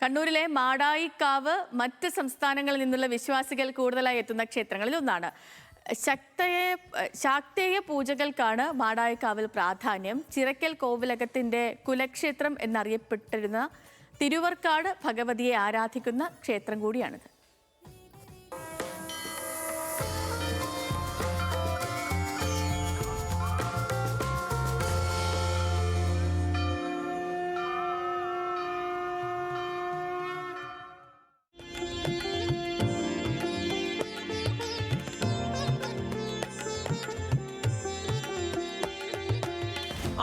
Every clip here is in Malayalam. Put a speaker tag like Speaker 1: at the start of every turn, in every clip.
Speaker 1: കണ്ണൂരിലെ മാടായിക്കാവ് മറ്റ് സംസ്ഥാനങ്ങളിൽ നിന്നുള്ള വിശ്വാസികൾ കൂടുതലായി എത്തുന്ന ക്ഷേത്രങ്ങളിൽ ഒന്നാണ്. ശാക്തേയ പൂജകൾക്കാണ് മാടായിക്കാവിൽ പ്രാധാന്യം. ചിറക്കൽ കോവിലകത്തിന്റെ കുലക്ഷേത്രം എന്നറിയപ്പെട്ടിരുന്ന തിരുവർക്കാട് ഭഗവതിയെ ആരാധിക്കുന്ന ക്ഷേത്രം കൂടിയാണിത്.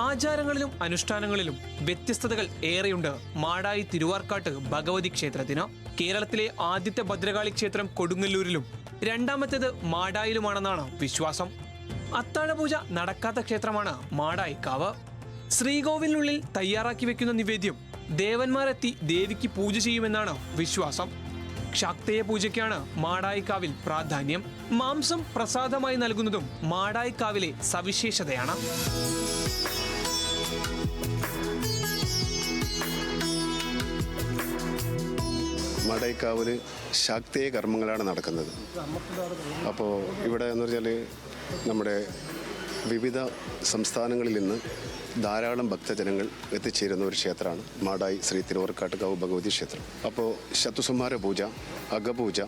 Speaker 2: ആചാരങ്ങളിലും അനുഷ്ഠാനങ്ങളിലും വ്യത്യസ്തതകൾ ഏറെയുണ്ട് മാടായി തിരുവാർക്കാട്ട് ഭഗവതി ക്ഷേത്രത്തിന്. കേരളത്തിലെ ആദ്യത്തെ ഭദ്രകാളി ക്ഷേത്രം കൊടുങ്ങല്ലൂരിലും രണ്ടാമത്തേത് മാടായിലുമാണെന്നാണ് വിശ്വാസം. അത്താഴപൂജ നടക്കാത്ത ക്ഷേത്രമാണ് മാടായിക്കാവ്. ശ്രീകോവിലിനുള്ളിൽ തയ്യാറാക്കി വെക്കുന്ന നിവേദ്യം ദേവന്മാരെത്തി ദേവിക്ക് പൂജ ചെയ്യുമെന്നാണ് വിശ്വാസം. ശാക്തേയ പൂജയ്ക്കാണ് മാടായിക്കാവിൽ പ്രാധാന്യം. മാംസം പ്രസാദമായി നൽകുന്നതും മാടായിക്കാവിലെ സവിശേഷതയാണ്.
Speaker 3: മാടായിക്കാവിൽ ശാക്തേയ കർമ്മങ്ങളാണ് നടക്കുന്നത്. അപ്പോൾ ഇവിടെ എന്ന് പറഞ്ഞാൽ നമ്മുടെ വിവിധ സംസ്ഥാനങ്ങളിൽ നിന്ന് ധാരാളം ഭക്തജനങ്ങൾ എത്തിച്ചേരുന്ന ഒരു ക്ഷേത്രമാണ് മാടായി ശ്രീ തിരുവർക്കാട്ടുകാവ് ഭഗവതി ക്ഷേത്രം. അപ്പോൾ ശത്രുസംഹാര പൂജ, അകപൂജ,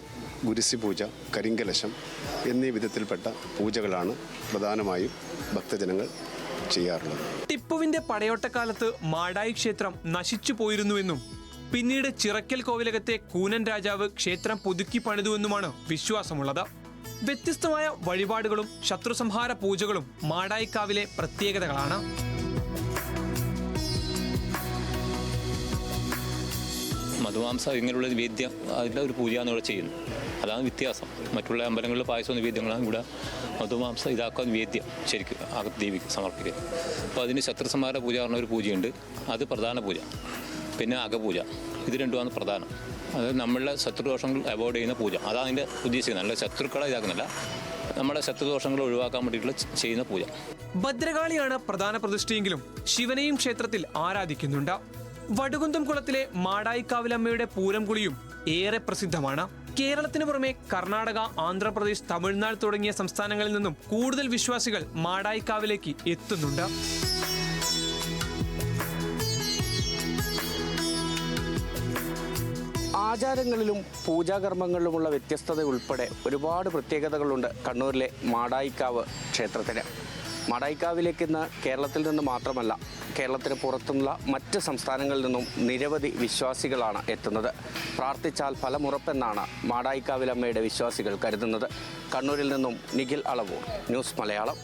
Speaker 3: ഗുരുസി പൂജ, കരിങ്കലശം എന്നീ വിധത്തിൽപ്പെട്ട പൂജകളാണ് പ്രധാനമായും ഭക്തജനങ്ങൾ ചെയ്യാറുള്ളത്.
Speaker 2: ടിപ്പുവിന്റെ പടയോട്ടക്കാലത്ത് മാടായി ക്ഷേത്രം നശിച്ചു പോയിരുന്നുവെന്നും പിന്നീട് ചിറക്കൽ കോവിലകത്തെ കൂനൻ രാജാവ് ക്ഷേത്രം പുതുക്കി പണിതുവെന്നുമാണ് വിശ്വാസമുള്ളത്. വ്യത്യസ്തമായ വഴിപാടുകളും ശത്രുസംഹാര പൂജകളും മാടായിക്കാവിലെ പ്രത്യേകതകളാണ്.
Speaker 4: മധുമാംസ ഇങ്ങനെയുള്ള നിവേദ്യം അതിൻ്റെ ഒരു പൂജയാണ് ഇവിടെ ചെയ്യുന്നത്. അതാണ് വ്യത്യാസം. മറ്റുള്ള അമ്പലങ്ങളിൽ പായസ നിവേദ്യങ്ങളാണ് ഇവിടെ മധുമാംസ ഇതാക്കുക നിവേദ്യം ശരിക്കും ദേവിക്ക് സമർപ്പിക്കുക. അപ്പോൾ അതിന് ശത്രുസംഹാര പൂജ പറഞ്ഞ ഒരു പൂജയുണ്ട്, അത് പ്രധാന പൂജ. പിന്നെ അകപൂജ, ഇത് രണ്ടുമാണ് പ്രധാനം. അത് നമ്മളുടെ ശത്രുദോഷങ്ങൾ അവോയ്ഡ് ചെയ്യുന്ന പൂജ, അതാണ് അതിൻ്റെ ഉദ്ദേശിക്കുന്നത്. നല്ല ശത്രുക്കളെ ഇതാക്കുന്നില്ല, നമ്മുടെ ശത്രുദോഷങ്ങൾ ഒഴിവാക്കാൻ വേണ്ടിയിട്ടുള്ള ചെയ്യുന്ന പൂജ.
Speaker 2: ഭദ്രകാളിയാണ് പ്രധാന പ്രതിഷ്ഠയെങ്കിലും ശിവനെയും ക്ഷേത്രത്തിൽ ആരാധിക്കുന്നുണ്ട്. വടുകുന്തം കുളത്തിലെ മാടായിക്കാവിലമ്മയുടെ പൂരംകുളിയും ഏറെ പ്രസിദ്ധമാണ്. കേരളത്തിന് പുറമെ കർണാടക, ആന്ധ്രാപ്രദേശ്, തമിഴ്നാട് തുടങ്ങിയ സംസ്ഥാനങ്ങളിൽ നിന്നും കൂടുതൽ വിശ്വാസികൾ മാടായിക്കാവിലേക്ക് എത്തുന്നുണ്ട്.
Speaker 5: ആചാരങ്ങളിലും പൂജാകർമ്മങ്ങളിലുമുള്ള വ്യത്യസ്തത ഉൾപ്പെടെ ഒരുപാട് പ്രത്യേകതകളുണ്ട് കണ്ണൂരിലെ മാടായിക്കാവ് ക്ഷേത്രത്തിന്. മാടായിക്കാവിലേക്ക് ഇന്ന് കേരളത്തിൽ നിന്ന് മാത്രമല്ല, കേരളത്തിന് പുറത്തുള്ള മറ്റ് സംസ്ഥാനങ്ങളിൽ നിന്നും നിരവധി വിശ്വാസികളാണ് എത്തുന്നത്. പ്രാർത്ഥിച്ചാൽ ഫലമുറപ്പെന്നാണ് മാടായിക്കാവിലമ്മയുടെ വിശ്വാസികൾ കരുതുന്നത്. കണ്ണൂരിൽ നിന്നും നിഖിൽ അളവൂർ, ന്യൂസ് മലയാളം.